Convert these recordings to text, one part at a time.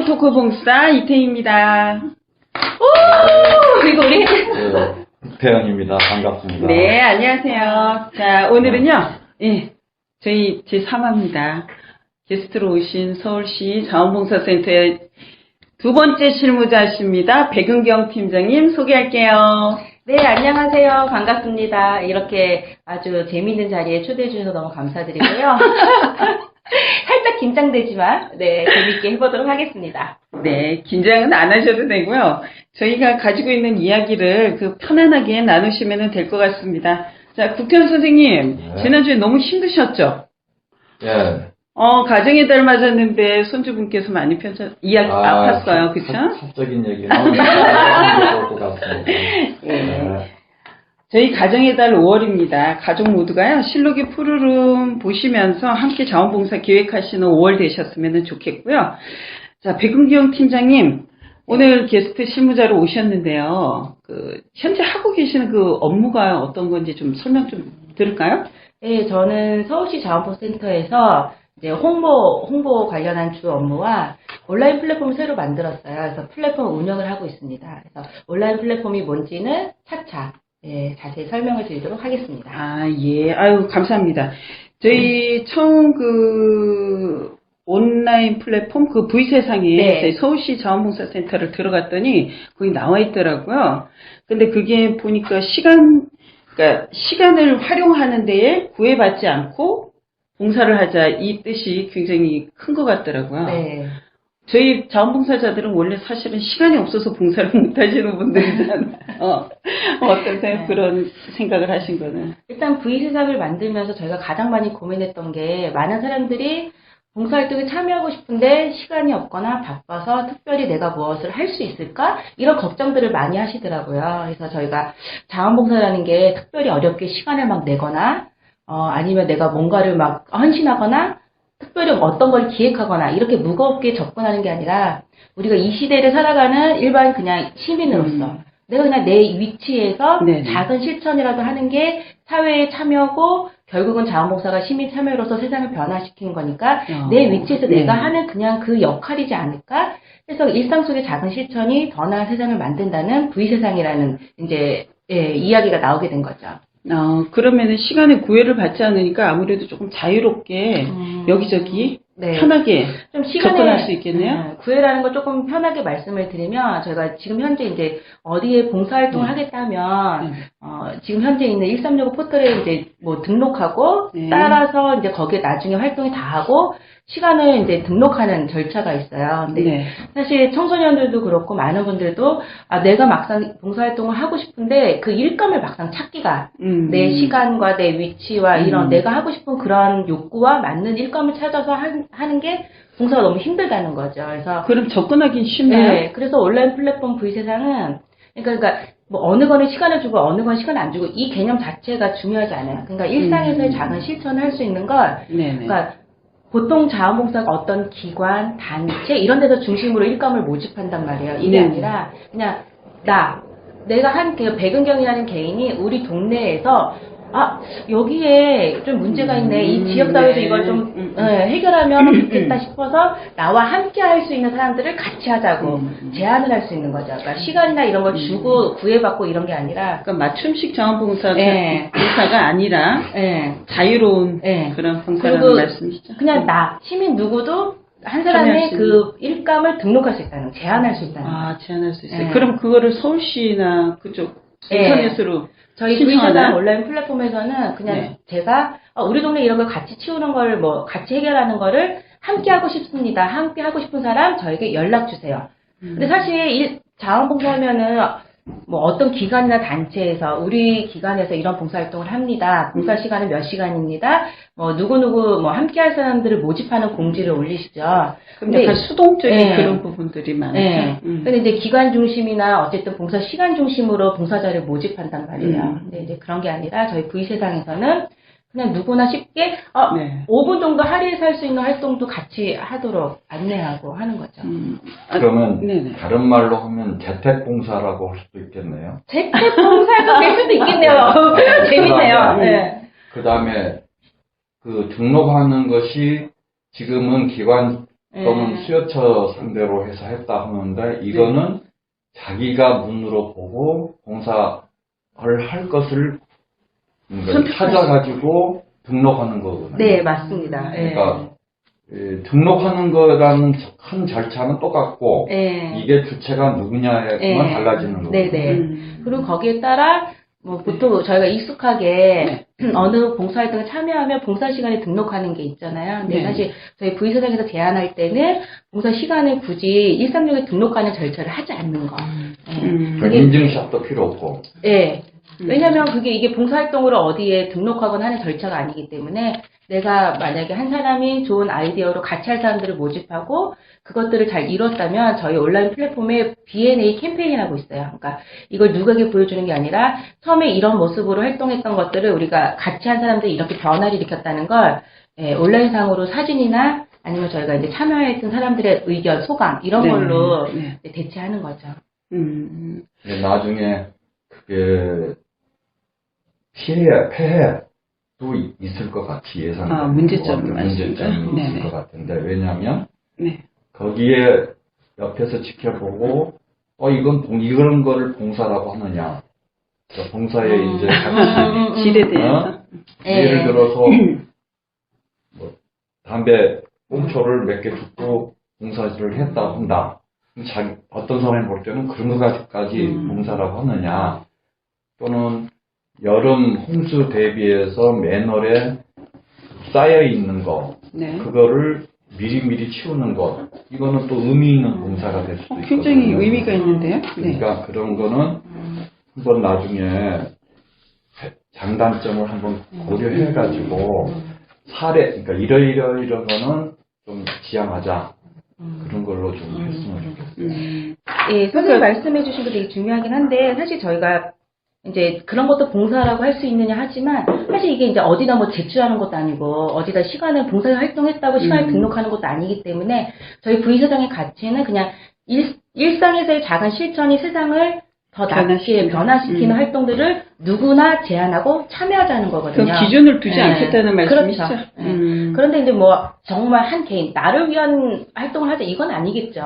토크 봉사 이태희입니다. 오! 그리고 우리 태영입니다. 반갑습니다. 네, 안녕하세요. 자, 오늘은요, 예, 저희 제3화입니다. 게스트로 오신 서울시 자원봉사센터의 두 번째 실무자십니다. 백은경 팀장님 소개할게요. 네, 안녕하세요. 반갑습니다. 이렇게 아주 재미있는 자리에 초대해 주셔서 너무 감사드리고요. 살짝 긴장되지만 네, 재밌게 해보도록 하겠습니다. 네, 긴장은 안 하셔도 되고요. 저희가 가지고 있는 이야기를 편안하게 나누시면 될 것 같습니다. 자, 국현 선생님, 네. 지난주에 너무 힘드셨죠? 예. 가정의 달 맞았는데 손주분께서 많이 아팠어요, 그쵸? 사적인 얘기는 좋을 것 같습니다. 네. 저희 가정의 달 5월입니다. 가족 모두가요, 실록이 푸르름 보시면서 함께 자원봉사 기획하시는 5월 되셨으면 좋겠고요. 자, 백은경 팀장님, 오늘 게스트 실무자로 오셨는데요. 현재 하고 계시는 업무가 어떤 건지 좀 설명 좀 들을까요? 네, 저는 서울시 자원봉사센터에서 이제 홍보 관련한 주 업무와 온라인 플랫폼을 새로 만들었어요. 그래서 플랫폼 운영을 하고 있습니다. 그래서 온라인 플랫폼이 뭔지는 차차 자세히 설명을 드리도록 하겠습니다. 아, 예. 아유, 감사합니다. 저희 처음 온라인 플랫폼 V세상에 네. 저희 서울시 자원봉사센터를 들어갔더니 거기 나와 있더라고요. 근데 그게 보니까 그러니까 시간을 활용하는 데에 구애받지 않고 봉사를 하자 이 뜻이 굉장히 큰 것 같더라고요. 네. 저희 자원봉사자들은 원래 사실은 시간이 없어서 봉사를 못 하시는 분들이잖아요. 어떠세요? 네. 그런 생각을 하신 거는? 일단 V세상을 만들면서 저희가 가장 많이 고민했던 게 많은 사람들이 봉사활동에 참여하고 싶은데 시간이 없거나 바빠서 특별히 내가 무엇을 할 수 있을까? 이런 걱정들을 많이 하시더라고요. 그래서 저희가 자원봉사라는 게 특별히 어렵게 시간을 막 내거나 아니면 내가 뭔가를 막 헌신하거나 특별히 어떤 걸 기획하거나 이렇게 무겁게 접근하는 게 아니라 우리가 이 시대를 살아가는 일반 그냥 시민으로서 내가 그냥 내 위치에서 네네. 작은 실천이라도 하는 게 사회에 참여고 결국은 자원봉사가 시민 참여로서 세상을 변화시키는 거니까 내 위치에서 네. 내가 하는 그냥 그 역할이지 않을까? 그래서 일상 속의 작은 실천이 더 나은 세상을 만든다는 V세상이라는 이제 이야기가 나오게 된 거죠. 그러면은 시간에 구애를 받지 않으니까 아무래도 조금 자유롭게 여기저기 네. 편하게 좀 시간에 접근할 수 있겠네요. 구애라는 걸 조금 편하게 말씀을 드리면 저희가 지금 현재 이제 어디에 봉사활동을 하겠다 하면 지금 현재 있는 1365 포털에 이제 뭐 등록하고 네. 따라서 이제 거기에 나중에 활동이 다 하고 시간을 이제 등록하는 절차가 있어요. 근데 네. 사실 청소년들도 그렇고 많은 분들도 내가 막상 봉사활동을 하고 싶은데 그 일감을 막상 찾기가 내 시간과 내 위치와 이런 내가 하고 싶은 그런 욕구와 맞는 일감을 찾아서 하는 게 봉사가 너무 힘들다는 거죠. 그래서 그럼 접근하기 쉽나요? 네, 그래서 온라인 플랫폼 V세상은 그러니까 뭐 어느 거는 시간을 주고 어느 건 시간 안 주고 이 개념 자체가 중요하지 않아요. 그러니까 일상에서의 작은 실천을 할 수 있는 걸 네네. 그러니까 보통 자원봉사가 어떤 기관, 단체 이런 데서 중심으로 일감을 모집한단 말이에요. 이게 네. 아니라 그냥 내가 백은경이라는 개인이 우리 동네에서 여기에 좀 문제가 있네. 이 지역사회에서 네. 이걸 좀 해결하면 좋겠다 싶어서 나와 함께 할 수 있는 사람들을 같이 하자고 제안을 할 수 있는 거죠. 그러니까 시간이나 이런 걸 주고 구애받고 이런 게 아니라 그러니까 맞춤식 자원봉사가 네. 아니라 자유로운 그런 봉사라는 그리고 말씀이시죠? 그냥 시민 누구도 한 사람의 참여할 수 그 일감을 등록할 수 있다는, 제안할 수 있다는. 제안할 수 있어요. 네. 그럼 그거를 서울시나 그쪽 인터넷으로 저희 신청하나요? V세상 온라인 플랫폼에서는 그냥 네. 제가 우리 동네 이런 걸 같이 치우는 걸 같이 해결하는 거를 함께 하고 싶습니다. 함께 하고 싶은 사람 저에게 연락 주세요. 근데 사실 자원봉사하면은 뭐 어떤 기관이나 단체에서 우리 기관에서 이런 봉사활동을 합니다. 봉사 시간은 몇 시간입니다. 뭐 누구누구 뭐 함께 할 사람들을 모집하는 공지를 올리시죠. 근데 약간 수동적인 네. 그런 부분들이 많죠. 네. 근데 이제 기관 중심이나 어쨌든 봉사 시간 중심으로 봉사자를 모집한단 말이에요. 근데 이제 그런 게 아니라 저희 V세상에서는 그냥 누구나 쉽게 네. 5분 정도 할애해서 할 수 있는 활동도 같이 하도록 안내하고 하는 거죠. 그러면 네네. 다른 말로 하면 재택봉사라고 할 수도 있겠네요. 재택봉사가 될 수도 있겠네요. 재밌네요. 네. 그 다음에 등록하는 것이 지금은 기관 또는 수요처 상대로 해서 했다 하는데 이거는 자기가 눈으로 보고 봉사를 할 것을 찾아가지고 등록하는 거거든요. 네, 맞습니다. 그러니까 등록하는 거라는 큰 절차는 똑같고 네. 이게 주체가 누구냐에만 네. 달라지는 거거든요. 네네. 그리고 거기에 따라 뭐 보통 저희가 익숙하게 어느 봉사활동에 참여하면 봉사 시간에 등록하는 게 있잖아요. 근데 네. 사실 저희 V사장에서 제안할 때는 봉사 시간을 굳이 136에 등록하는 절차를 하지 않는 거. 그러니까 인증샷도 필요 없고. 네. 왜냐면 이게 봉사활동으로 어디에 등록하거나 하는 절차가 아니기 때문에 내가 만약에 한 사람이 좋은 아이디어로 같이 할 사람들을 모집하고 그것들을 잘 이뤘다면 저희 온라인 플랫폼에 B&A 캠페인이라고 있어요. 그러니까 이걸 누구에게 보여주는 게 아니라 처음에 이런 모습으로 활동했던 것들을 우리가 같이 한 사람들이 이렇게 변화를 일으켰다는 걸 온라인상으로 사진이나 아니면 저희가 이제 참여했던 사람들의 의견, 소감 이런 네. 걸로 네. 대체하는 거죠. 근데 나중에 그게 폐해도 있을 것 같이 예상돼요. 문제점이 문제점이 있을 네네. 것 같은데 왜냐하면 네. 거기에 옆에서 지켜보고 이런 거를 봉사라고 하느냐. 그러니까 봉사에 이제 같이 질에 대해서. 예를 들어서 뭐 담배 꽁초를 몇 개 줍고 봉사를 했다 한다. 그럼 어떤 사람이 볼 때는 그런 것까지 봉사라고 하느냐. 또는 여름 홍수 대비해서 맨홀에 쌓여 있는 거, 네. 그거를 미리미리 치우는 것, 이거는 또 의미 있는 봉사가 될 수도 있거든요. 굉장히 의미가 있는데요. 네. 그러니까 그런 거는 한번 나중에 장단점을 한번 고려해가지고 그러니까 이런 거는 좀 지양하자. 그런 걸로 좀 했으면 좋겠어요. 예, 선생님 말씀해 주신 게 되게 중요하긴 한데, 사실 저희가 이제 그런 것도 봉사라고 할 수 있느냐 하지만, 사실 이게 이제 어디다 뭐 제출하는 것도 아니고, 어디다 시간을 봉사 활동했다고 시간을 등록하는 것도 아니기 때문에, 저희 V사장의 가치는 그냥 일상에서의 작은 실천이 세상을 더 낫게 변화시키는 활동들을 누구나 제안하고 참여하자는 거거든요. 그럼 기준을 두지 않겠다는 말씀이시죠? 그렇죠. 그런데 이제 뭐 정말 한 개인 나를 위한 활동을 하자 이건 아니겠죠.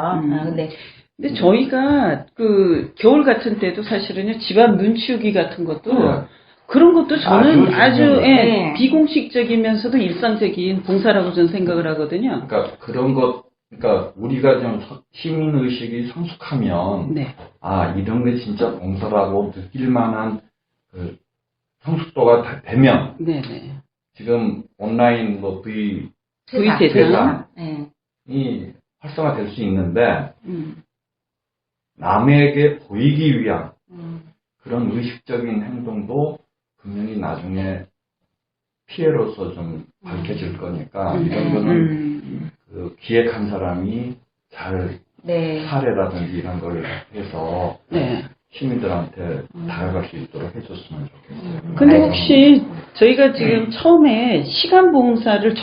근데 저희가 그 겨울 같은 때도 사실은요 집안 눈 치우기 같은 것도 그런 것도 저는 아주 비공식적이면서도 일상적인 봉사라고 저는 생각을 하거든요. 그러니까 그런 것. 그러니까 우리가 좀 시민 의식이 성숙하면 이런 게 진짜 봉사라고 느낄 만한 그 성숙도가 되면 지금 온라인 뭐 V대상이 활성화될 수 있는데 남에게 보이기 위한 그런 의식적인 행동도 분명히 나중에 피해로서 좀 밝혀질 거니까 이런 거는 그 기획한 사람이 잘 사례라든지 이런 걸 해서 시민들한테 다가갈 수 있도록 해줬으면 좋겠어요. 근데 혹시 저희가 지금 처음에 시간 봉사를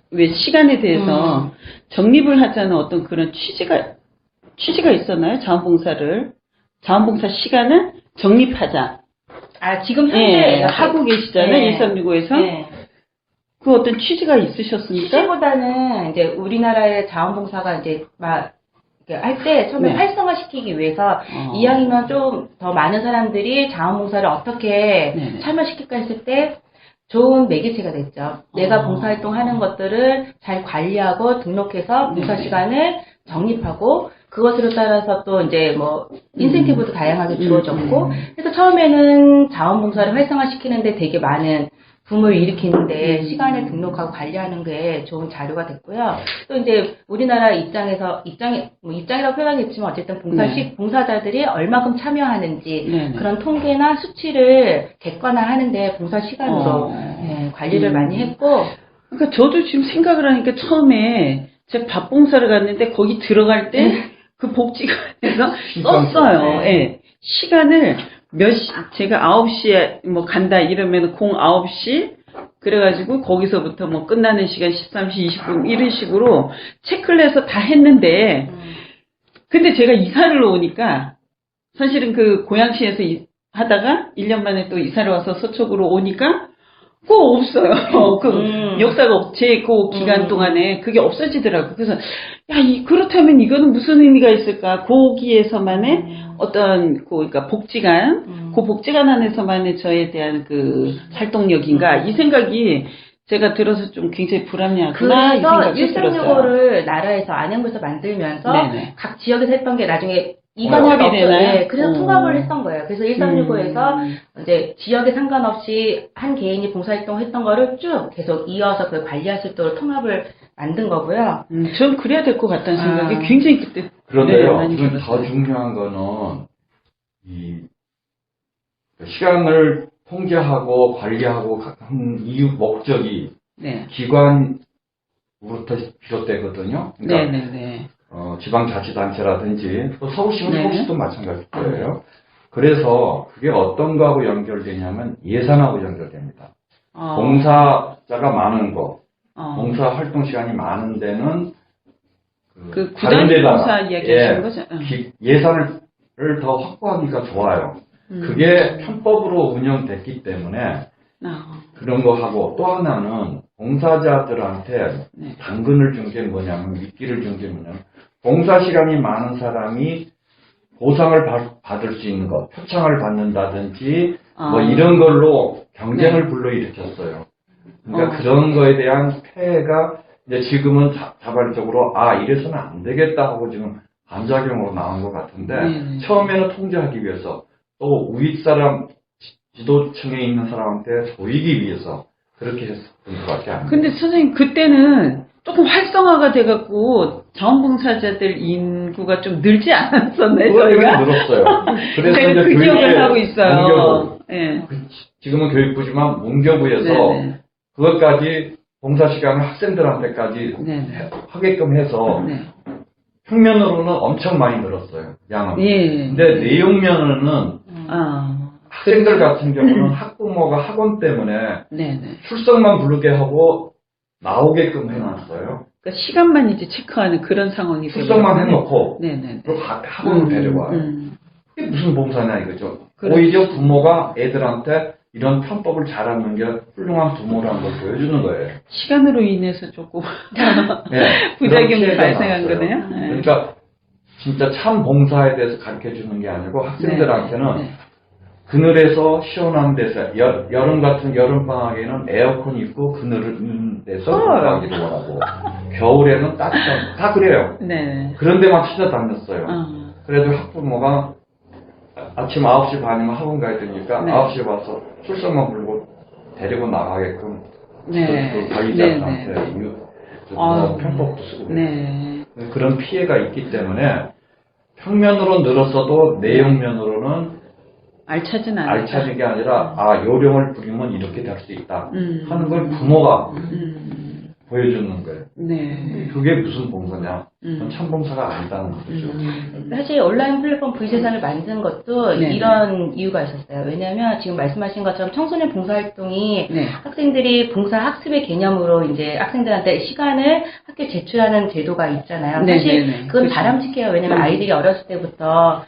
왜 시간에 대해서 정립을 하자는 어떤 그런 취지가 있었나요? 자원봉사 시간을 정립하자. 지금 현재 하고 계시잖아요. 1365에서. 그 어떤 취지가 있으셨습니까? 취지보다는 이제 우리나라의 자원봉사가 이제 막 할 때 처음에 활성화시키기 위해서 이왕이면 좀 더 많은 사람들이 자원봉사를 어떻게 참여시킬까 했을 때 좋은 매개체가 됐죠. 내가 봉사활동하는 것들을 잘 관리하고 등록해서 봉사 시간을 정립하고 그것으로 따라서 또 이제 뭐 인센티브도 다양하게 주어졌고 그래서 처음에는 자원봉사를 활성화시키는데 되게 많은 붐을 일으키는데 시간을 등록하고 관리하는 게 좋은 자료가 됐고요. 또 이제 우리나라 입장이라고 표현하겠지만 어쨌든 봉사자들이 얼마큼 참여하는지 그런 통계나 수치를 객관화하는데 봉사 시간으로 관리를 많이 했고. 그러니까 저도 지금 생각을 하니까 처음에 제가 밥봉사를 갔는데 거기 들어갈 때 그 복지관에서 썼어요. 시간을 제가 9시에 뭐 간다 이러면 09시 그래가지고 거기서부터 뭐 끝나는 시간 13시 20분 이런 식으로 체크를 해서 다 했는데 근데 제가 이사를 오니까 사실은 그 고양시에서 하다가 1년 만에 또 이사를 와서 서초구로 오니까 그거 없어요. 그 역사가 제 그 기간 음. 동안에 그게 없어지더라고요. 그래서 그렇다면 이거는 무슨 의미가 있을까? 거기에서만의 어떤 그러니까 복지관, 그 복지관 안에서만의 저에 대한 그 활동력인가 이 생각이 제가 들어서 좀 굉장히 불합리하구나 이 그래서 생각이 들었어요. 1365를 나라에서 안행부에서 만들면서 네네. 각 지역에서 했던 게 나중에 통합이 되나요? 네, 그래서 통합을 했던 거예요. 그래서 1365에서 이제 지역에 상관없이 한 개인이 봉사활동 했던 거를 쭉 계속 이어서 그걸 관리할 수 있도록 통합을 만든 거고요. 전 그래야 될 것 같다는 생각이 아. 굉장히 그때 그런데요, 많이 지금 더 들었어요. 중요한 거는 이 시간을 통제하고 관리하고 한 이유 목적이 네. 기관으로부터 비롯되거든요. 그러니까 네네네. 지방자치단체라든지 또 서울시는 네. 서울시도 마찬가지일 거예요. 그래서 그게 어떤 거하고 연결되냐면 예산하고 연결됩니다. 봉사자가 많은 거, 봉사 활동 시간이 많은 데는 그 다른 구단 데다가, 봉사 이야기 하시는 거죠? 예산을 더 확보하기가 좋아요. 그게 편법으로 운영됐기 때문에 그런 거 하고 또 하나는 봉사자들한테 네. 당근을 준 게 뭐냐면 미끼를 준 게 뭐냐면 봉사 시간이 많은 사람이 보상을 받을 수 있는 것, 표창을 받는다든지 뭐 이런 걸로 경쟁을 불러일으켰어요. 그러니까 그런 거에 대한 폐해가 이제 지금은 자발적으로 이래서는 안 되겠다 하고 지금 반작용으로 나온 것 같은데 처음에는 통제하기 위해서 또 윗사람 지도층에 있는 사람한테 보이기 위해서 그렇게 했던 것밖에 안 돼요. 근데 선생님 그때는 조금 활성화가 돼갖고 자원봉사자들 인구가 좀 늘지 않았었나요? 저희가 늘었어요. 그래서 제가 이제 그 기억을 교육부에 하고 있어요. 문교부, 네. 지금은 교육부지만 문교부에서 네네. 그것까지 봉사 시간을 학생들한테까지 네네. 하게끔 해서 네. 평면으로는 엄청 많이 늘었어요. 양은. 예. 근데 내용면으로는 학생들 같은 경우는 학부모가 학원 때문에 네네. 출석만 부르게 하고 나오게끔 해놨어요. 그러니까 시간만 이제 체크하는 그런 상황이 출석만 되거든요. 해놓고 네네. 그리고 학원을 데려와요. 이게 무슨 봉사냐 이거죠. 그렇죠. 오히려 부모가 애들한테 이런 편법을 잘하는 게 훌륭한 부모라는 걸 보여주는 거예요. 시간으로 인해서 조금 네, 부작용이 그런 피해가 발생한 났어요. 거네요. 네. 그러니까 진짜 참 봉사에 대해서 가르쳐 주는 게 아니고 학생들한테는 네. 그늘에서 시원한 데서 여름 같은 여름 방학에는 에어컨 있고 그늘은 데서 공부하기를 원하고 겨울에는 따뜻한 다 그래요. 네. 그런 데만 찾아다녔어요. 그래도 학부모가 아침 9시 반이면 학원 가야 되니까 네. 9시에 와서 출석만 부르고 데리고 나가게끔 네. 그 관리자한테 네. 편법도 쓰고 그래요. 네. 그런 피해가 있기 때문에 평면으로 늘었어도 내용면으로는 알차진 않았다. 알차진 게 아니라 요령을 부리면 이렇게 될 수 있다 하는 걸 부모가 보여주는 거예요. 네. 그게 무슨 봉사냐? 그건 참 봉사가 아니다는 거죠. 사실 온라인 플랫폼 V세상을 만든 것도 네. 이런 이유가 있었어요. 왜냐하면 지금 말씀하신 것처럼 청소년 봉사활동이 네. 학생들이 봉사 학습의 개념으로 이제 학생들한테 시간을 학교에 제출하는 제도가 있잖아요. 네, 사실 네, 네. 그건 그렇죠. 바람직해요. 왜냐하면 아이들이 어렸을 때부터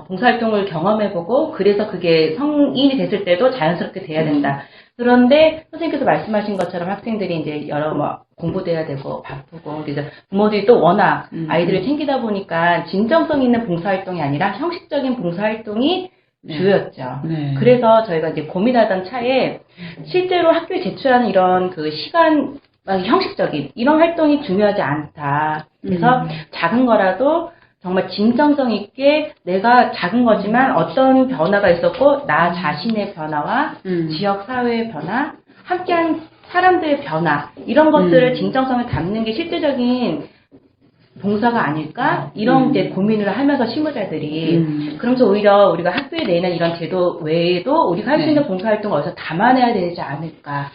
봉사활동을 경험해보고 그래서 그게 성인이 됐을 때도 자연스럽게 돼야 된다. 그런데 선생님께서 말씀하신 것처럼 학생들이 이제 여러 공부도 해야 되고 바쁘고 그래서 부모들이 또 워낙 아이들을 챙기다 보니까 진정성 있는 봉사활동이 아니라 형식적인 봉사활동이 주였죠. 네. 그래서 저희가 이제 고민하던 차에 실제로 학교에 제출하는 이런 그 시간 형식적인 이런 활동이 중요하지 않다. 그래서 작은 거라도 정말 진정성 있게 내가 작은 거지만 어떤 변화가 있었고 나 자신의 변화와 지역 사회의 변화, 함께한 사람들의 변화 이런 것들을 진정성을 담는 게 실질적인 봉사가 아닐까 이런 이제 고민을 하면서 실무자들이 그러면서 오히려 우리가 학교에 내는 이런 제도 외에도 우리가 할 수 있는 봉사활동을 어디서 담아내야 되지 않을까.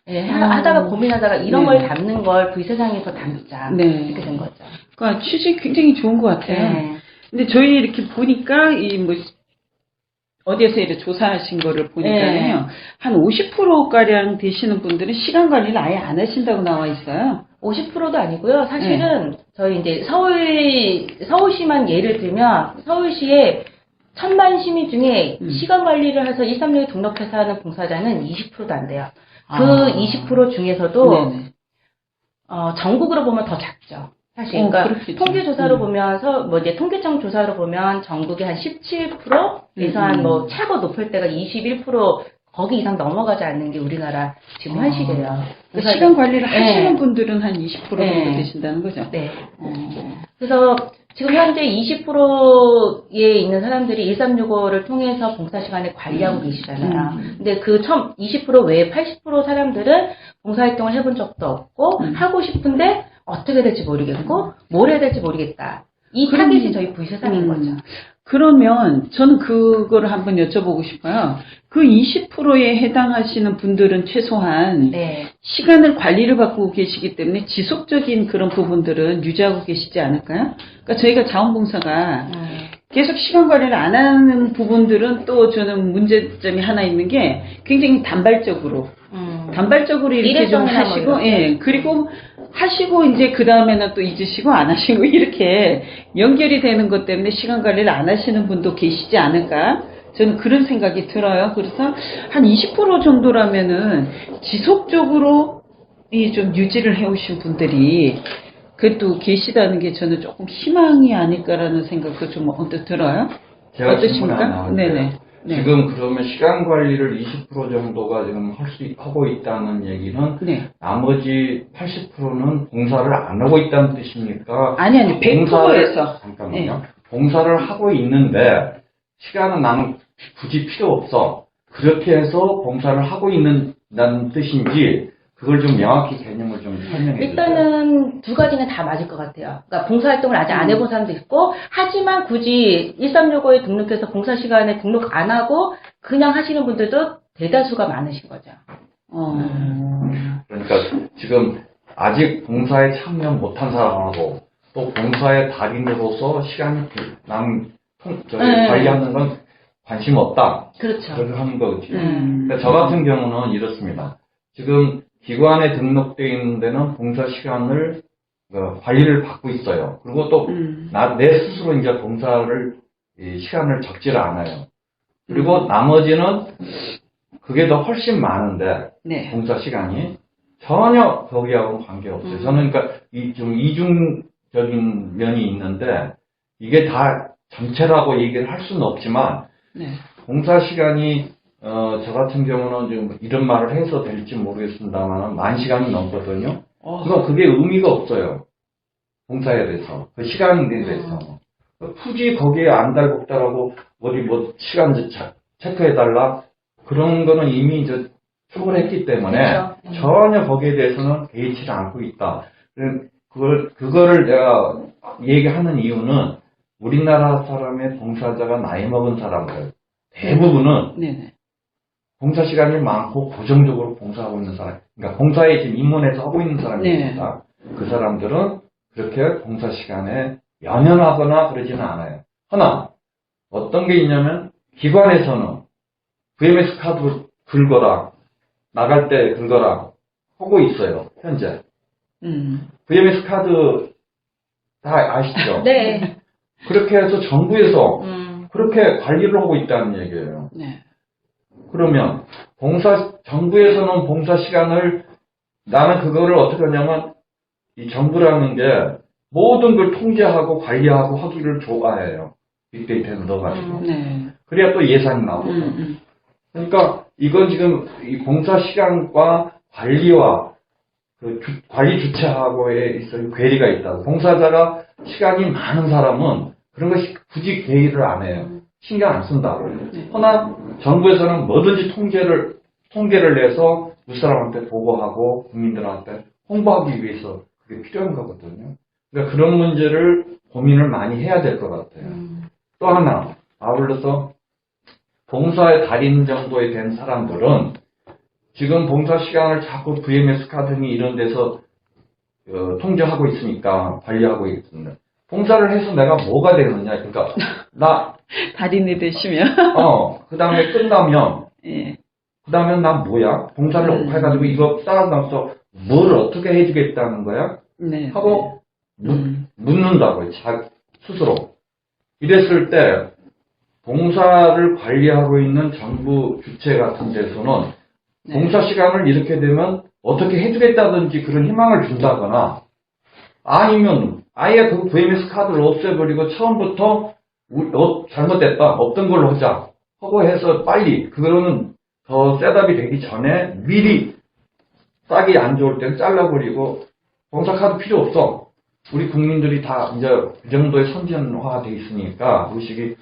네, 하다가 고민하다가 이런 걸 담는 걸 V세상에서 담자. 이렇게 된 거죠. 그러니까 취지 굉장히 좋은 것 같아요. 네. 근데 저희 이렇게 보니까 어디에서 이렇게 조사하신 거를 보니까요. 한 50%가량 되시는 분들은 시간 관리를 아예 안 하신다고 나와 있어요. 50%도 아니고요. 사실은 저희 이제 서울시만 예를 들면 서울시에 1000만 시민 중에 음. 시간 관리를 해서 136에 등록해서 하는 봉사자는 20%도 안 돼요. 그 아. 20% 중에서도 네네. 전국으로 보면 더 작죠. 사실 어, 그러니까 그렇겠죠. 통계 조사로 보면서 뭐 이제 통계청 조사로 보면 전국에 한 17%에서 한 뭐 최고 높을 때가 21% 거기 이상 넘어가지 않는 게 우리나라 지금 아. 현실이에요. 그러니까 시간 관리를 네. 하시는 분들은 한 20% 정도 네. 되신다는 거죠? 네. 어. 그래서 지금 현재 20%에 있는 사람들이 1365를 통해서 봉사시간을 관리하고 계시잖아요. 근데 그 20% 외에 80% 사람들은 봉사활동을 해본 적도 없고 하고 싶은데 어떻게 될지 모르겠고 뭘 해야 될지 모르겠다. 이 그럼- 타깃이 저희 부세상인 거죠. 그러면 저는 그거를 한번 여쭤보고 싶어요. 그 20%에 해당하시는 분들은 최소한 네. 시간을 관리를 받고 계시기 때문에 지속적인 그런 부분들은 유지하고 계시지 않을까요? 그러니까 저희가 자원봉사가 계속 시간 관리를 안 하는 부분들은 또 저는 문제점이 하나 있는 게 굉장히 단발적으로 이렇게 좀 일회성이나 뭐 하시고, 이렇게. 예, 그리고 하시고 이제 그 다음에는 또 잊으시고 안 하시고 이렇게 연결이 되는 것 때문에 시간 관리를 안 하시는 분도 계시지 않을까? 저는 그런 생각이 들어요. 그래서 한 20% 정도라면은 지속적으로 이 좀 유지를 해오신 분들이 그래도 계시다는 게 저는 조금 희망이 아닐까라는 생각도 좀 언뜻 들어요. 제가 질문 어떠십니까? 하나 하는데요. 네네. 네. 지금 그러면 시간 관리를 20% 정도가 지금 하고 있다는 얘기는 네. 나머지 80%는 봉사를 안 하고 있다는 뜻입니까? 아니, 100%에서. 잠깐만요. 봉사를 하고 있는데 시간은 나는 굳이 필요 없어. 그렇게 해서 봉사를 하고 있는다는 뜻인지 그걸 좀 명확히 개념을 좀 설명해 주세요. 일단은 두 가지는 다 맞을 것 같아요. 그러니까 봉사활동을 아직 안 해본 사람도 있고, 하지만 굳이 1365에 등록해서 봉사시간에 등록 안 하고 그냥 하시는 분들도 대다수가 많으신 거죠. 그러니까 지금 아직 봉사에 참여 못한 사람하고 또 봉사의 달인으로서 시간이 관리하는 건 관심 없다. 그렇죠. 그렇게 하는 거죠. 그러니까 저 같은 경우는 이렇습니다. 지금 기관에 등록되어 있는 데는 봉사 시간을 관리를 받고 있어요. 그리고 또 내 스스로 이제 봉사를 시간을 적지를 않아요. 그리고 나머지는 그게 더 훨씬 많은데 네. 봉사 시간이 전혀 거기하고는 관계없어요. 저는 그러니까 좀 이중적인 면이 있는데 이게 다 전체라고 얘기를 할 수는 없지만 네. 봉사 시간이 저 같은 경우는 좀 이런 말을 해서 될지 모르겠습니다만 10,000시간이 넘거든요. 그럼 그게 의미가 없어요. 봉사에 대해서 그 시간에 대해서 굳이 거기에 안달복달하고 어디 뭐 시간 체크해달라 그런 거는 이미 이제 초월했기 때문에 그렇죠. 전혀 거기에 대해서는 개의치를 않고 있다. 그거를 내가 얘기하는 이유는 우리나라 사람의 봉사자가 나이 먹은 사람들 대부분은 네네. 봉사 시간이 많고 고정적으로 봉사하고 있는 사람, 그러니까 봉사에 지금 입문해서 하고 있는 사람입니다. 그 사람들은 그렇게 봉사 시간에 연연하거나 그러지는 않아요. 하나, 어떤 게 있냐면 기관에서는 VMS 카드 긁어라, 나갈 때 긁어라 하고 있어요. 현재. VMS 카드 다 아시죠? 네. 그렇게 해서 정부에서 그렇게 관리를 하고 있다는 얘기예요. 네. 그러면 정부에서는 봉사 시간을 나는 그거를 어떻게 하냐면 이 정부라는 게 모든 걸 통제하고 관리하고 하기를 좋아해요. 빅데이터를 넣어가지고. 네. 그래야 또 예산이 나오고. 그러니까 이건 지금 이 봉사 시간과 관리와 관리 주체하고에 있어서 괴리가 있다고. 봉사자가 시간이 많은 사람은 그런 거 굳이 개의를 안 해요. 신경 안 쓴다. 허나 정부에서는 뭐든지 통계를 내서 무사람한테 보고하고 국민들한테 홍보하기 위해서 그게 필요한 거거든요. 그러니까 그런 문제를 고민을 많이 해야 될 것 같아요. 또 하나, 아울러서 봉사의 달인 정도에 된 사람들은 지금 봉사 시간을 자꾸 VMS 카드 등이 이런 데서 통제하고 있으니까 관리하고 있습니다. 봉사를 해서 내가 뭐가 되느냐. 그러니까 달인이 되시면 그 다음에 끝나면 예. 그 다음에 난 뭐야? 봉사를 해가지고 이거 쌓아놔서 뭘 어떻게 해주겠다는 거야? 네. 하고 묻는다고요. 스스로. 이랬을 때 봉사를 관리하고 있는 정부 주체 같은 데서는 네. 봉사 시간을 이렇게 되면 어떻게 해주겠다든지 그런 희망을 준다거나 아니면 아예 그 VMS 카드를 없애버리고 처음부터 잘못됐다. 없던 걸로 하자. 하고 해서 빨리 그거는 더 셋업이 되기 전에 미리 싹이 안 좋을 때 잘라버리고 봉사 카드 필요 없어. 우리 국민들이 다 이제 그 정도의 선진화돼 있으니까 의식이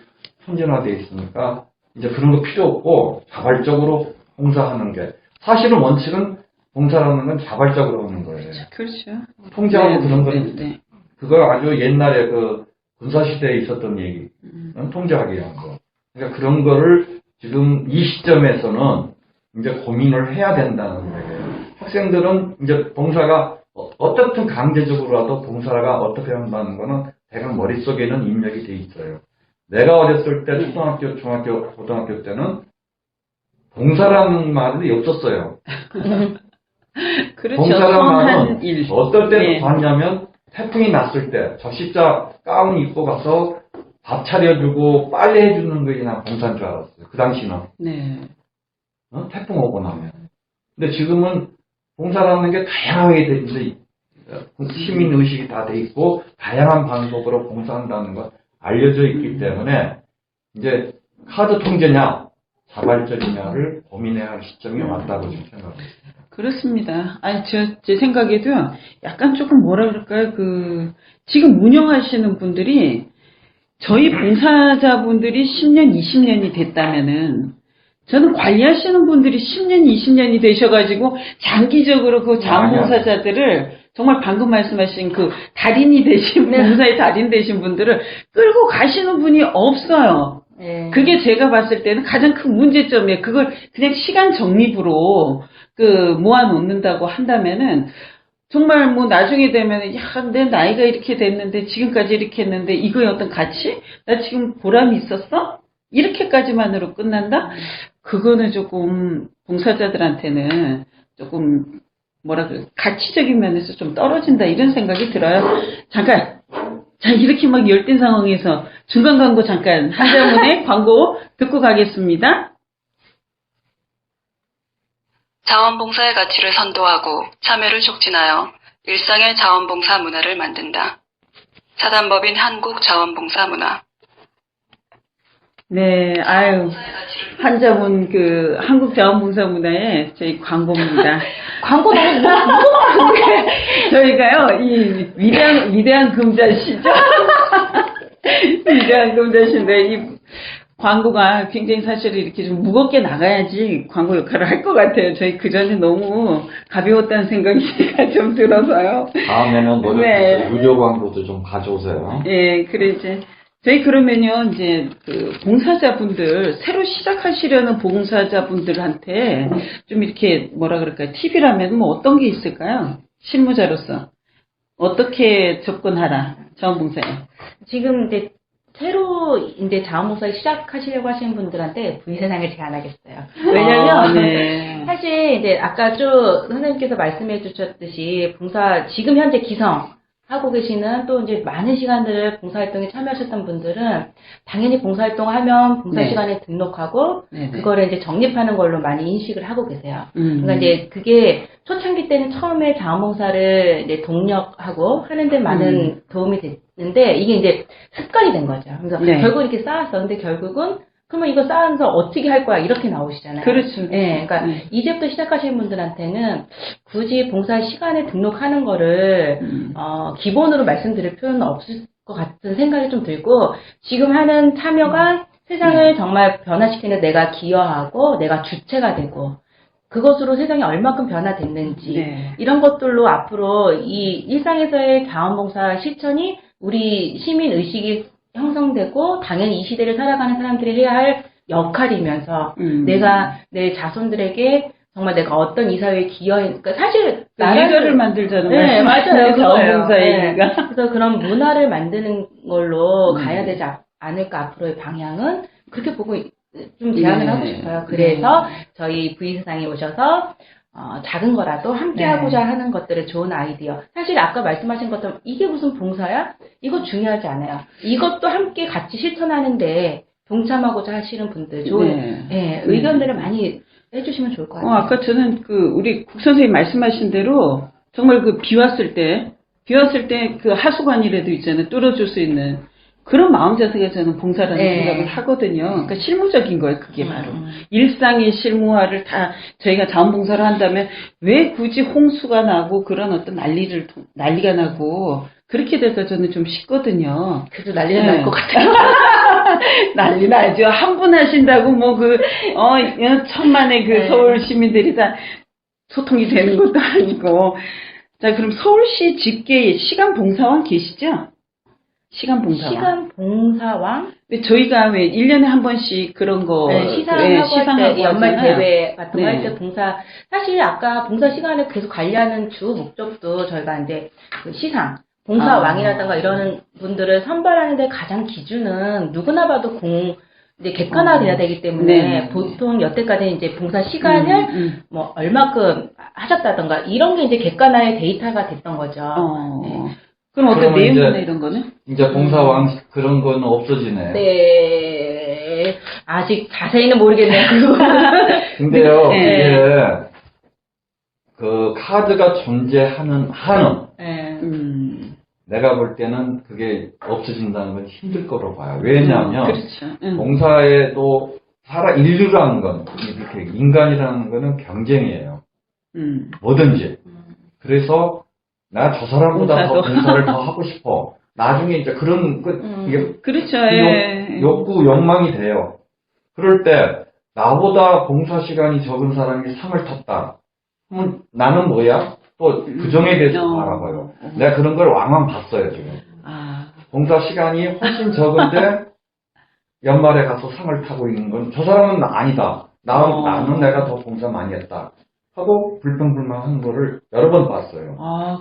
선진화돼 있으니까 이제 그런 거 필요 없고 자발적으로 봉사하는 게 사실은 원칙은 봉사라는 건 자발적으로 하는 거예요. 그렇죠. 통제하고 그런 건 네. 그거 아주 옛날에 그 군사시대에 있었던 얘기. 통제하기 위한 거. 그러니까 그런 거를 지금 이 시점에서는 이제 고민을 해야 된다는 거예요. 학생들은 이제 봉사가 어떻든 강제적으로라도 봉사가 어떻게 한다는 거는 대강 머릿속에는 입력이 돼 있어요. 내가 어렸을 때 초등학교, 중학교, 고등학교 때는 봉사라는 말이 없었어요. 그렇죠. 봉사라는 선한 말은 일. 어떨 때도 네. 봤냐면 태풍이 났을 때 적십자 가운 입고 가서 밥 차려주고 빨래 해주는 게 그냥 봉사인 줄 알았어요. 그 당시는. 네. 태풍 오고 나면. 근데 지금은 봉사라는 게 다양하게 돼 있는데 시민 의식이 다 돼 있고 다양한 방법으로 봉사한다는 거 알려져 있기 때문에 이제 카드 통제냐 자발적이냐를 고민해야 할 시점이 왔다고 지금 생각합니다. 그렇습니다. 아니, 제 생각에도 약간 조금 뭐라 그럴까요? 지금 운영하시는 분들이 저희 봉사자분들이 10년, 20년이 됐다면은 저는 관리하시는 분들이 10년, 20년이 되셔가지고 장기적으로 그 자원봉사자들을 정말 방금 말씀하신 그 달인이 되신 봉사의 달인 되신 분들을 끌고 가시는 분이 없어요. 네. 그게 제가 봤을 때는 가장 큰 문제점이에요. 그걸 그냥 시간 적립으로 모아놓는다고 한다면은 정말 뭐 나중에 되면은 야, 내 나이가 이렇게 됐는데 지금까지 이렇게 했는데 이거의 어떤 가치? 나 지금 보람이 있었어? 이렇게까지만으로 끝난다? 그거는 조금 봉사자들한테는 조금 가치적인 면에서 좀 떨어진다 이런 생각이 들어요. 잠깐. 자, 이렇게 막 열띤 상황에서 중간 광고 잠깐 한자문의 광고 듣고 가겠습니다. 자원봉사의 가치를 선도하고 참여를 촉진하여 일상의 자원봉사 문화를 만든다. 사단법인 한국자원봉사문화. 네, 아유, 한자문 한국자원봉사문화의 저희 광고입니다. 광고 너무 무서워. 저희가요, 이 위대한 금자씨죠? 위대한 금자씨인데, 이 광고가 굉장히 사실 이렇게 좀 무겁게 나가야지 광고 역할을 할 것 같아요. 저희 그전에 너무 가벼웠다는 생각이 제가 좀 들어서요. 다음에는 노력해서 네. 유료 광고도 좀 가져오세요. 예, 그래, 저희 그러면요, 봉사자분들, 새로 시작하시려는 봉사자분들한테 좀 이렇게 팁이라면 어떤 게 있을까요? 실무자로서. 어떻게 접근하라, 자원봉사에. 지금 새로 자원봉사를 시작하시려고 하시는 분들한테 V세상을 제안하겠어요. 왜냐면, 네. 사실 아까 쭉 선생님께서 말씀해 주셨듯이 지금 현재 하고 계시는 또 많은 시간들을 봉사활동에 참여하셨던 분들은 당연히 봉사활동을 하면 봉사 네. 시간에 등록하고 네네. 그거를 적립하는 걸로 많이 인식을 하고 계세요. 그러니까 그게 초창기 때는 처음에 자원봉사를 동력하고 하는데 많은 도움이 됐는데 이게 습관이 된 거죠. 그래서 네. 결국 이렇게 쌓았어. 근데 결국은 그러면 이거 쌓아서 어떻게 할 거야? 이렇게 나오시잖아요. 그렇죠. 네, 그러니까 이제부터 시작하시는 분들한테는 굳이 봉사 시간에 등록하는 거를 기본으로 말씀드릴 필요는 없을 것 같은 생각이 좀 들고 지금 하는 참여가 세상을 정말 변화시키는 내가 기여하고 내가 주체가 되고 그것으로 세상이 얼마큼 변화됐는지 네. 이런 것들로 앞으로 이 일상에서의 자원봉사 실천이 우리 시민 의식이 형성되고 당연히 이 시대를 살아가는 사람들이 해야 할 역할이면서 내가 내 자손들에게 정말 내가 어떤 이 사회에 그러니까 사실 나라를 만들자는 네, 맞아요. 자원봉사의 네. 그래서 그런 문화를 만드는 걸로 가야 되지 않을까 앞으로의 방향은 그렇게 보고 좀 제안을 하고 싶어요. 그래서 저희 V세상에 오셔서 작은 거라도 함께 하고자 하는 것들의 좋은 아이디어. 사실 아까 말씀하신 것처럼 이게 무슨 봉사야? 이거 중요하지 않아요. 이것도 함께 같이 실천하는데 동참하고자 하시는 분들 좋은 네. 예, 의견들을 많이 해주시면 좋을 것 같아요. 아까 저는 우리 국 선생님 말씀하신 대로 정말 비 왔을 때 그 하수관이라도 있잖아요. 뚫어줄 수 있는 그런 마음 자세가 저는 봉사라는 네. 생각을 하거든요. 그러니까 실무적인 거예요, 그게 바로. 음. 일상의 실무화를 다 저희가 자원봉사를 한다면 왜 굳이 홍수가 나고 그런 어떤 난리가 나고 그렇게 돼서 저는 좀 싶거든요. 그래도 난리는 네. 날 것 같아요. 난리 나죠. 한 분 하신다고 천만의 네. 서울 시민들이 다 소통이 되는 것도 아니고. 자, 그럼 서울시 집계 시간 봉사원 계시죠? 시간 봉사원. 시간 봉사왕 근데 저희가 왜 1년에 한 번씩 그런 거 네, 시상하고 할 때 연말 하잖아요. 대회 같은 거 할 때 네. 봉사 사실 아까 봉사 시간을 계속 관리하는 주 목적도 저희가 이제 그 시상 봉사왕이라든가 이러는 분들을 선발하는데 가장 기준은 누구나 봐도 이제 객관화돼야 되기 때문에 네. 보통 여태까지 이제 봉사 시간을 뭐 얼마큼 하셨다던가 이런 게 이제 객관화의 데이터가 됐던 거죠. 네. 그럼 어떤 그러면 내용이나 이제 이런 거는? 이제 봉사왕 그런 건 없어지네요. 네. 아직 자세히는 모르겠네요. 근데요, 네. 이게 그 카드가 존재하는 한은 네. 내가 볼 때는 그게 없어진다는 건 힘들 거로 봐요. 왜냐하면 그렇죠. 봉사에도 인류라는 건 이렇게 인간이라는 거는 경쟁이에요. 뭐든지. 그래서 나 저 사람보다 더 봉사도. 봉사를 더 하고 싶어. 나중에 이제 그런 이게 그렇죠. 예. 욕구, 욕망이 돼요. 그럴 때 나보다 봉사 시간이 적은 사람이 상을 탔다. 그러면 나는 뭐야? 또 부정에 대해서 바라봐요. 내가 그런 걸 왕왕 봤어요, 지금. 봉사 시간이 훨씬 적은데 연말에 가서 상을 타고 있는 건 저 사람은 아니다. 나는 내가 더 봉사 많이 했다. 하고 불평불만하는 거를 여러 번 봤어요.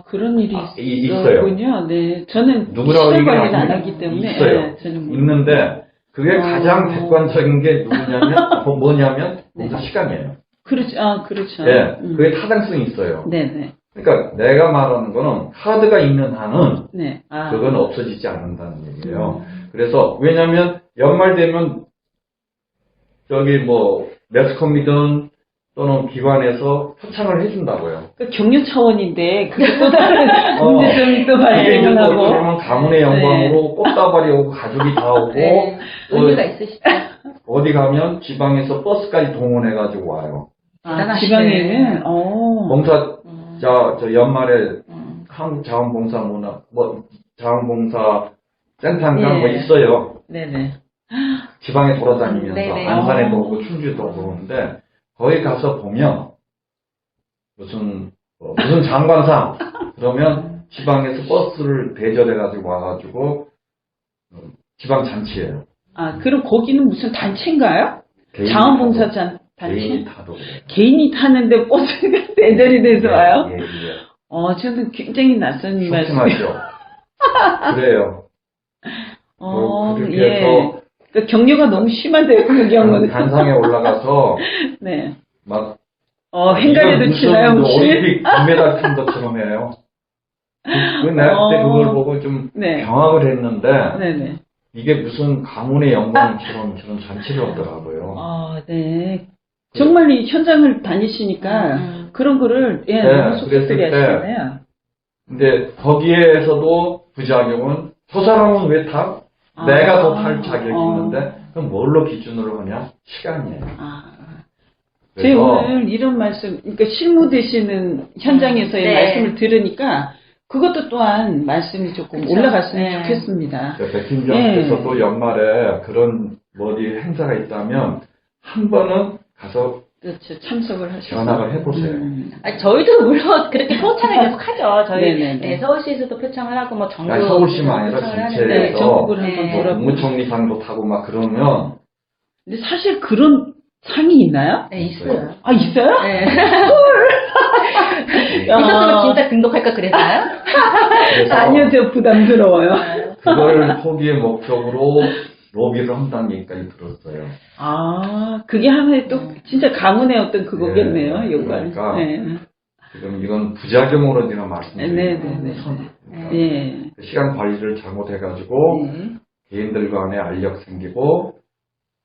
그런 일이 있어요. 있었군요. 네, 저는 누구라고 시간 얘기는 관리를 안 안 하기 때문에 있어요. 네, 저는 있는데 그게 가장 객관적인 게 뭐냐면 봉사 시간이에요. 그렇죠. 그렇죠. 네, 그게 타당성이 있어요. 네네. 그러니까 내가 말하는 거는 카드가 있는 한은 네. 그건 없어지지 않는다는 얘기예요. 그래서 왜냐하면 연말 되면 저기 매스컴이든 또는 기관에서 표창을 해준다고요. 격려 차원인데 그게 또 다른 문제점이 또 이게 이제 발생을 하고. 그러면 가문의 영광으로 꽃다발이 오고 가족이 다 오고 네. 의미가 있으시죠? 어디 가면 지방에서 버스까지 동원해가지고 와요. 대단하시네. 지방에는 봉사 저 연말에 한국자원봉사문화 자원봉사 센터인가 예. 있어요. 네네. 지방에 돌아다니면서 네네. 안산에도 오고 충주도 오는데 거기 가서 보면 무슨 장관상 그러면 지방에서 버스를 대절해가지고 와가지고 지방 잔치예요. 그럼 거기는 무슨 단체인가요? 개인이 자원봉사 타도, 단체? 개인이 타도 그래요. 개인이 타는데 버스가 대절이 돼서 와요? 예. 저는 굉장히 낯선 말씀. 속심하죠. 그래요. 그렇게 예. 해서 그러니까 격려가 너무 심한데요, 그 경우는. 단상에 올라가서 네. 막 행가리도 이건 치나요, 무슨 혹시? 올림픽 금메달 탄 것처럼 해요. 내가 그때 그걸 보고 좀 네. 경악을 했는데 네네. 이게 무슨 가문의 영광처럼 저런 잔치를 하더라고요. 네. 정말 이 현장을 다니시니까 그런 거를 네, 너무 속속들이 그랬을 때 하시잖아요. 근데 거기에서도 부작용은 저 사람은 왜 타? 내가 더 탈 자격이 있는데 그럼 뭘로 기준으로 하냐? 시간이에요. 제가 그래서 오늘 이런 말씀, 그러니까 실무 되시는 현장에서의 네. 말씀을 들으니까 그것도 또한 말씀이 조금 그쵸. 올라갔으면 네. 좋겠습니다. 백팀장께서도 연말에 그런 행사가 있다면 한 번은 가서 그렇죠. 참석을 하셔서. 전학을 해보세요. 저희도 물론 그렇게 표창을 계속 하죠. 저희 네네네. 서울시에서도 표창을 하고 전국 아니, 서울시만 아니라 표창을 전체에서 하는데 전국을 네. 한번 돌아보고. 국무총리상도 타고 막 그러면 근데 사실 그런 상이 있나요? 네, 있어요. 있어요? 네. 야. 있었으면 진짜 등록할까 그랬나요? 그래서 아니요, 저 부담스러워요. 그걸 포기의 목적으로 로비를 한다는 얘기까지 들었어요. 그게 하나의 또 진짜 가문의 어떤 그거겠네요, 네, 요구하는. 그러니까 네. 지금 이건 부작용으로 제가 말씀드리는 네네네. 거예요. 네. 시간 관리를 잘못해가지고 네. 개인들 간에 알력 생기고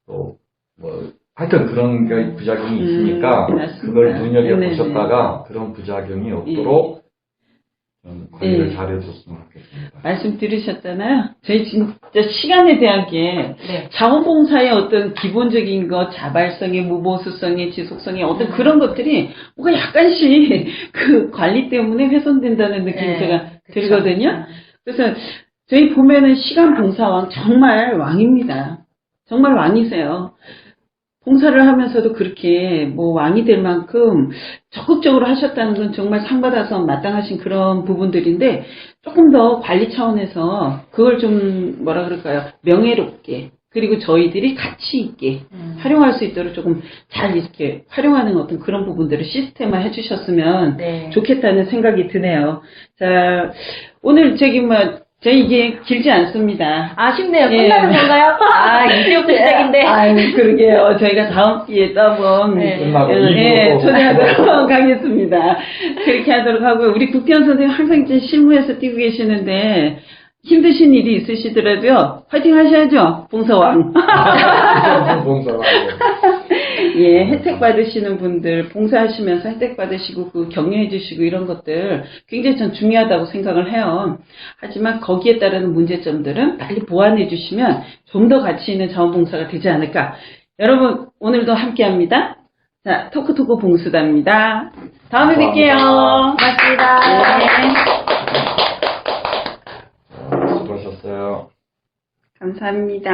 또 뭐 하여튼 그런 게 부작용이 있으니까 맞습니다. 그걸 눈여겨 네네. 보셨다가 그런 부작용이 없도록 좀 관리를 예. 잘해줬으면 좋겠습니다. 말씀 들으셨잖아요. 저희 진짜 시간에 대한 게 네. 자원봉사의 어떤 기본적인 것, 자발성의 무보수성의 지속성의 어떤 그런 것들이 뭔가 약간씩 그 관리 때문에 훼손된다는 느낌이 네, 제가 그쵸. 들거든요. 그래서 저희 보면은 시간 봉사왕 정말 왕입니다. 정말 왕이세요. 봉사를 하면서도 그렇게 뭐 왕이 될 만큼 적극적으로 하셨다는 건 정말 상 받아서 마땅하신 그런 부분들인데 조금 더 관리 차원에서 그걸 좀 뭐라 그럴까요? 명예롭게 그리고 저희들이 가치 있게 활용할 수 있도록 조금 잘 이렇게 활용하는 어떤 그런 부분들을 시스템화 해주셨으면 네. 좋겠다는 생각이 드네요. 자, 오늘 저희 이게 길지 않습니다. 아쉽네요. 예. 끝나는 건가요? 이제부터 시작인데. 아유, 그러게요. 저희가 다음 기회에 또 한번 네. 끝나고 예, 입으로 초대하도록 하겠습니다. 그렇게 하도록 하고요. 우리 국대원 선생님 항상 이제 실무에서 뛰고 계시는데 힘드신 일이 있으시더라도요. 화이팅 하셔야죠. 봉사왕. 봉사라고. 예, 혜택 받으시는 분들, 봉사하시면서 혜택 받으시고, 격려해 주시고, 이런 것들 굉장히 전 중요하다고 생각을 해요. 하지만 거기에 따르는 문제점들은 빨리 보완해 주시면 좀 더 가치 있는 자원봉사가 되지 않을까. 여러분, 오늘도 함께 합니다. 자, 토크토크 봉수다입니다. 다음에 뵐게요. 고맙습니다. 네. 수고하셨어요. 감사합니다.